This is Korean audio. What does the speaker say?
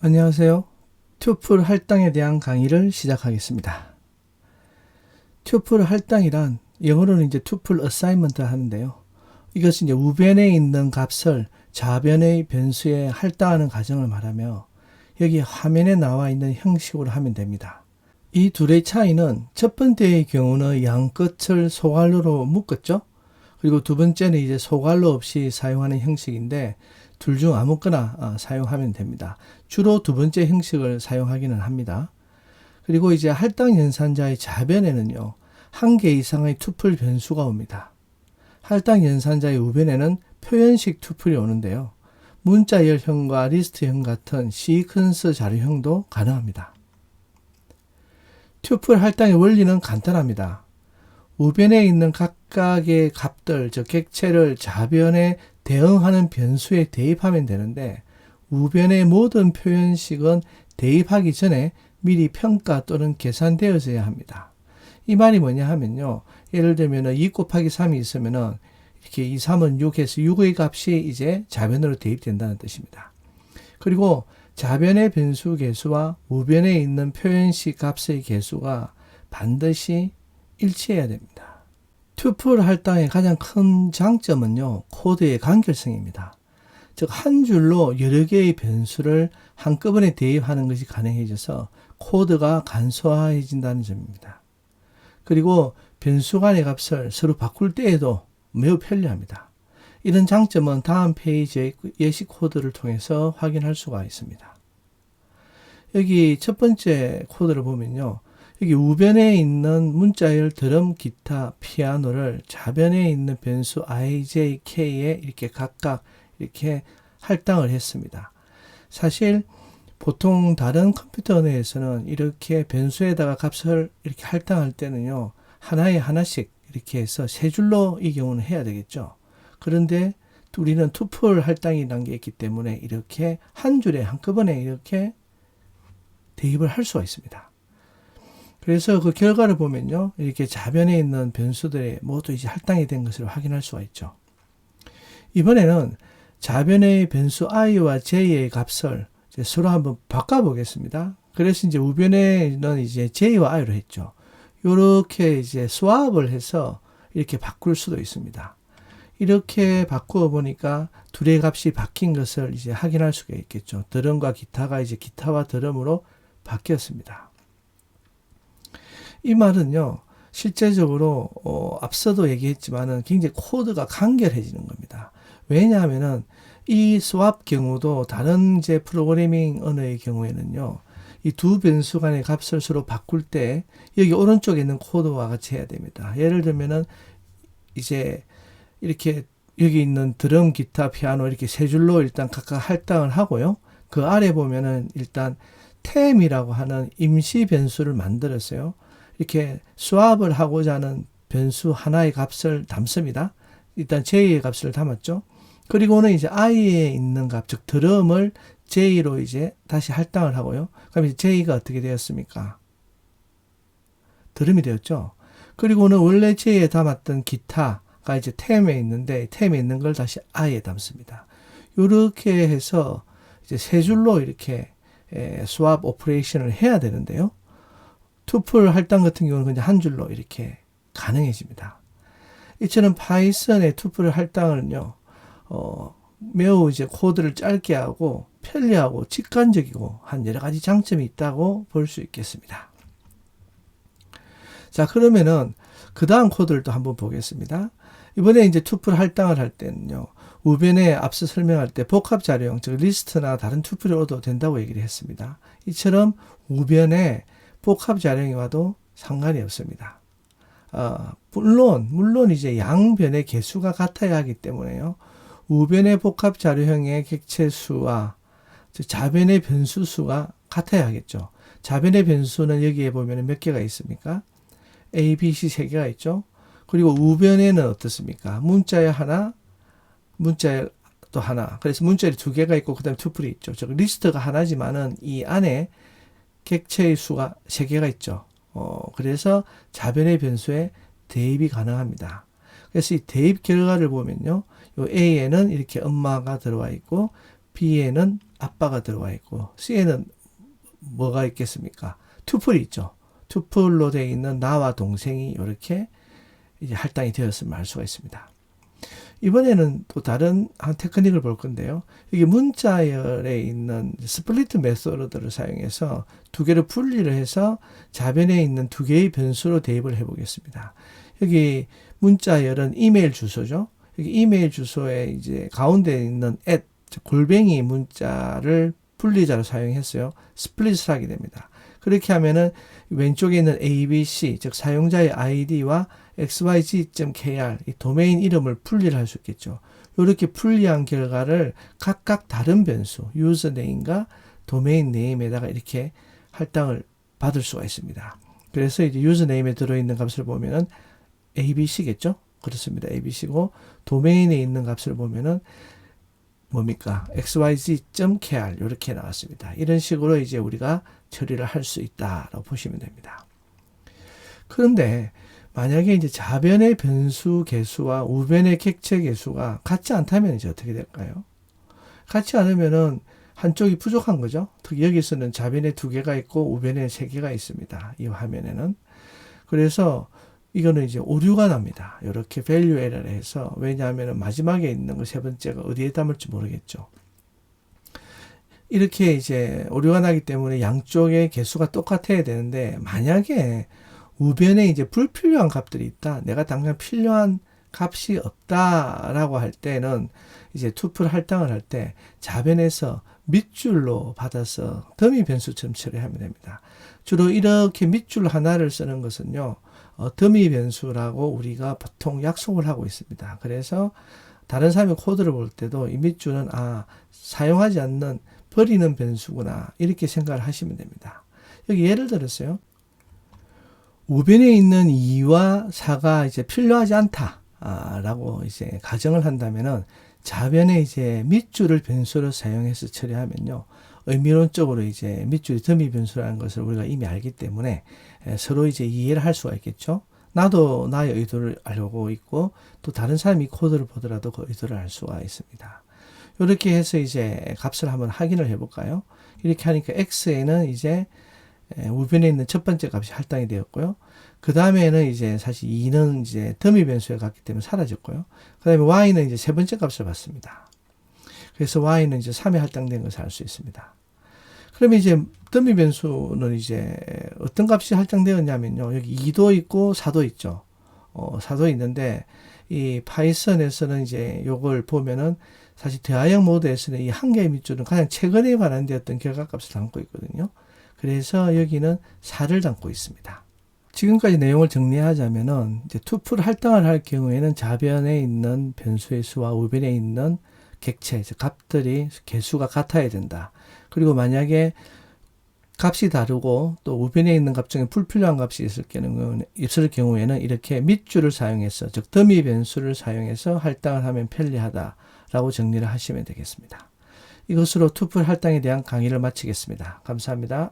안녕하세요. 튜플 할당에 대한 강의를 시작하겠습니다. 튜플 할당이란 영어로는 이제 튜플 어사이먼트 하는데요. 이것은 이제 우변에 있는 값을 좌변의 변수에 할당하는 과정을 말하며 여기 화면에 나와 있는 형식으로 하면 됩니다. 이 둘의 차이는 첫 번째의 경우는 양 끝을 소괄호로 묶었죠. 그리고 두 번째는 이제 소괄호 없이 사용하는 형식인데 둘 중 아무거나 사용하면 됩니다. 주로 두 번째 형식을 사용하기는 합니다. 그리고 이제 할당 연산자의 좌변에는요, 한 개 이상의 투플 변수가 옵니다. 할당 연산자의 우변에는 표현식 투플이 오는데요. 문자열형과 리스트형 같은 시퀀스 자료형도 가능합니다. 튜플 할당의 원리는 간단합니다. 우변에 있는 각각의 값들, 즉 객체를 좌변에 대응하는 변수에 대입하면 되는데 우변의 모든 표현식은 대입하기 전에 미리 평가 또는 계산되어져야 합니다. 이 말이 뭐냐 하면요. 예를 들면 2 곱하기 3이 있으면은 이렇게 2, 3은 6해서 6의 값이 이제 좌변으로 대입된다는 뜻입니다. 그리고 좌변의 변수 개수와 우변에 있는 표현식 값의 개수가 반드시 일치해야 됩니다. 튜플 할당의 가장 큰 장점은요, 코드의 간결성입니다. 즉, 한 줄로 여러 개의 변수를 한꺼번에 대입하는 것이 가능해져서 코드가 간소화해진다는 점입니다. 그리고 변수 간의 값을 서로 바꿀 때에도 매우 편리합니다. 이런 장점은 다음 페이지의 예시 코드를 통해서 확인할 수가 있습니다. 여기 첫 번째 코드를 보면요. 여기 우변에 있는 문자열, 드럼, 기타, 피아노를 좌변에 있는 변수 i, j, k에 이렇게 각각 이렇게 할당을 했습니다. 사실 보통 다른 컴퓨터 언어에서는 이렇게 변수에다가 값을 이렇게 할당할 때는요, 하나에 하나씩 이렇게 해서 세 줄로 이 경우는 해야 되겠죠. 그런데 우리는 투플 할당이라는 게 있기 때문에 이렇게 한 줄에 한꺼번에 이렇게 대입을 할 수가 있습니다. 그래서 그 결과를 보면요, 이렇게 좌변에 있는 변수들이 모두 이제 할당이 된 것을 확인할 수가 있죠. 이번에는 좌변의 변수 i와 j의 값을 이제 서로 한번 바꿔보겠습니다. 그래서 이제 우변에는 이제 j와 i로 했죠. 이렇게 이제 스왑을 해서 이렇게 바꿀 수도 있습니다. 이렇게 바꾸어 보니까 둘의 값이 바뀐 것을 이제 확인할 수가 있겠죠. 드럼과 기타가 이제 기타와 드럼으로 바뀌었습니다. 이 말은요, 실제적으로 앞서도 얘기했지만은 굉장히 코드가 간결해지는 겁니다. 왜냐하면은 이 스왑 경우도 다른 이제 프로그래밍 언어의 경우에는요, 이 두 변수 간의 값을 서로 바꿀 때 여기 오른쪽에 있는 코드와 같이 해야 됩니다. 예를 들면은 이제 이렇게 여기 있는 드럼, 기타, 피아노 이렇게 세 줄로 일단 각각 할당을 하고요. 그 아래 보면은 일단 템이라고 하는 임시 변수를 만들었어요. 이렇게 스왑을 하고자 하는 변수 하나의 값을 담습니다. 일단 j의 값을 담았죠. 그리고는 이제 i에 있는 값, 즉 드럼을 j로 이제 다시 할당을 하고요. 그럼 이제 j가 어떻게 되었습니까? 드럼이 되었죠. 그리고는 원래 j에 담았던 기타가 이제 템에 있는데 템에 있는 걸 다시 i에 담습니다. 이렇게 해서 이제 세 줄로 이렇게 스왑 오퍼레이션을 해야 되는데요. 투플 할당 같은 경우는 그냥 한 줄로 이렇게 가능해집니다. 이처럼 파이썬의 투플 할당은요, 매우 이제 코드를 짧게 하고 편리하고 직관적이고 한 여러 가지 장점이 있다고 볼 수 있겠습니다. 자, 그러면은 그 다음 코드를 또 한번 보겠습니다. 이번에 이제 투플 할당을 할 때는요, 우변에 앞서 설명할 때 복합 자료형, 즉 리스트나 다른 투플이 얻어도 된다고 얘기를 했습니다. 이처럼 우변에 복합 자료형이 와도 상관이 없습니다. 물론 이제 양변의 개수가 같아야 하기 때문에요. 우변의 복합 자료형의 객체 수와 좌변의 변수 수가 같아야 하겠죠. 좌변의 변수는 여기에 보면 몇 개가 있습니까? A, B, C 세 개가 있죠. 그리고 우변에는 어떻습니까? 문자열 하나, 문자열 또 하나. 그래서 문자열이 두 개가 있고 그 다음에 투플이 있죠. 즉 리스트가 하나지만은 이 안에 객체의 수가 세 개가 있죠. 그래서 좌변의 변수에 대입이 가능합니다. 그래서 이 대입 결과를 보면요. 요 A에는 이렇게 엄마가 들어와 있고 B에는 아빠가 들어와 있고 C에는 뭐가 있겠습니까? 투플이 있죠. 투플로 되어 있는 나와 동생이 이렇게 이제 할당이 되었음을 알 수가 있습니다. 이번에는 또 다른 한 테크닉을 볼 건데요. 여기 문자열에 있는 스플리트 메소드를 사용해서 두 개를 분리를 해서 좌변에 있는 두 개의 변수로 대입을 해 보겠습니다. 여기 문자열은 이메일 주소죠. 여기 이메일 주소에 이제 가운데 있는 골뱅이 문자를 분리자로 사용했어요. 스플릿을 하게 됩니다. 그렇게 하면은 왼쪽에 있는 ABC, 즉 사용자의 아이디와 xyz.kr 이 도메인 이름을 분리를 할 수 있겠죠. 이렇게 분리한 결과를 각각 다른 변수, 유저네임과 도메인 네임에다가 이렇게 할당을 받을 수가 있습니다. 그래서 이제 유저네임에 들어있는 값을 보면은 ABC겠죠? 그렇습니다. ABC고 도메인에 있는 값을 보면은 뭡니까? xyz.kr 이렇게 나왔습니다. 이런 식으로 이제 우리가 처리를 할 수 있다라고 보시면 됩니다. 그런데 만약에 이제 좌변의 변수 개수와 우변의 객체 개수가 같지 않다면 이제 어떻게 될까요? 같지 않으면은 한쪽이 부족한 거죠. 특히 여기서는 좌변에 2개가 있고 우변에 3개가 있습니다. 이 화면에는. 그래서 이거는 이제 오류가 납니다. 이렇게 value error을 해서, 왜냐하면 마지막에 있는 거 세 번째가 어디에 담을지 모르겠죠. 이렇게 이제 오류가 나기 때문에 양쪽의 개수가 똑같아야 되는데, 만약에 우변에 이제 불필요한 값들이 있다, 내가 당장 필요한 값이 없다라고 할 때는 이제 투플 할당을 할 때 좌변에서 밑줄로 받아서 더미 변수처럼 처리하면 됩니다. 주로 이렇게 밑줄 하나를 쓰는 것은요, 더미 변수라고 우리가 보통 약속을 하고 있습니다. 그래서 다른 사람의 코드를 볼 때도 이 밑줄은 사용하지 않는 버리는 변수구나 이렇게 생각을 하시면 됩니다. 여기 예를 들었어요. 우변에 있는 2와 4가 이제 필요하지 않다 라고 이제 가정을 한다면은 좌변에 이제 밑줄을 변수로 사용해서 처리하면요, 의미론적으로 이제 밑줄이 더미 변수라는 것을 우리가 이미 알기 때문에 서로 이제 이해를 할 수가 있겠죠. 나도 나의 의도를 알고 있고 또 다른 사람이 코드를 보더라도 그 의도를 알 수가 있습니다. 이렇게 해서 이제 값을 한번 확인을 해 볼까요? 이렇게 하니까 x에는 이제 우변에 있는 첫 번째 값이 할당이 되었고요. 그 다음에는 이제 사실 2는 이제 더미 변수에 갔기 때문에 사라졌고요. 그 다음에 y는 이제 세 번째 값을 받습니다. 그래서 y는 이제 3에 할당된 것을 알 수 있습니다. 그러면 이제 더미 변수는 이제 어떤 값이 할당되었냐면요, 여기 2도 있고 4도 있죠. 4도 있는데 이 파이썬에서는 이제 요걸 보면은 사실 대화형 모드에서는 이 한 개의 밑줄은 가장 최근에 반환되었던 결과값을 담고 있거든요. 그래서 여기는 4를 담고 있습니다. 지금까지 내용을 정리하자면은 이제 투플 할당을 할 경우에는 좌변에 있는 변수의 수와 우변에 있는 객체, 값들이 개수가 같아야 된다. 그리고 만약에 값이 다르고 또 우변에 있는 값 중에 불필요한 값이 있을 경우에는 이렇게 밑줄을 사용해서, 즉 더미 변수를 사용해서 할당을 하면 편리하다라고 정리를 하시면 되겠습니다. 이것으로 투플 할당에 대한 강의를 마치겠습니다. 감사합니다.